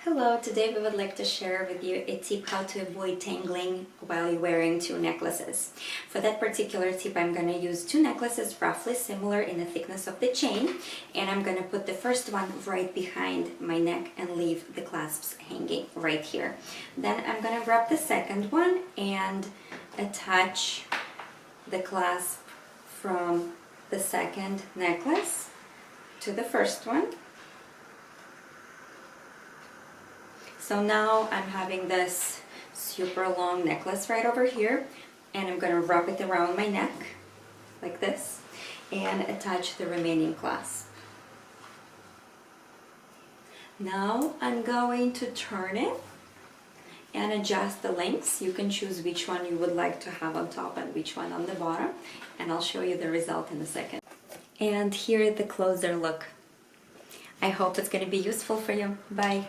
Hello, today we would like to share with you a tip how to avoid tangling while you're wearing two necklaces. For that particular tip, I'm going to use two necklaces roughly similar in the thickness of the chain, and I'm going to put the first one right behind my neck and leave the clasps hanging right here. Then I'm going to grab the second one and attach the clasp from the second necklace to the first one. So now I'm having this super long necklace right over here, and I'm going to wrap it around my neck like this and attach the remaining clasp. Now I'm going to turn it and adjust the lengths. You can choose which one you would like to have on top and which one on the bottom, and I'll show you the result in a second. And here is the closer look. I hope it's going to be useful for you. Bye!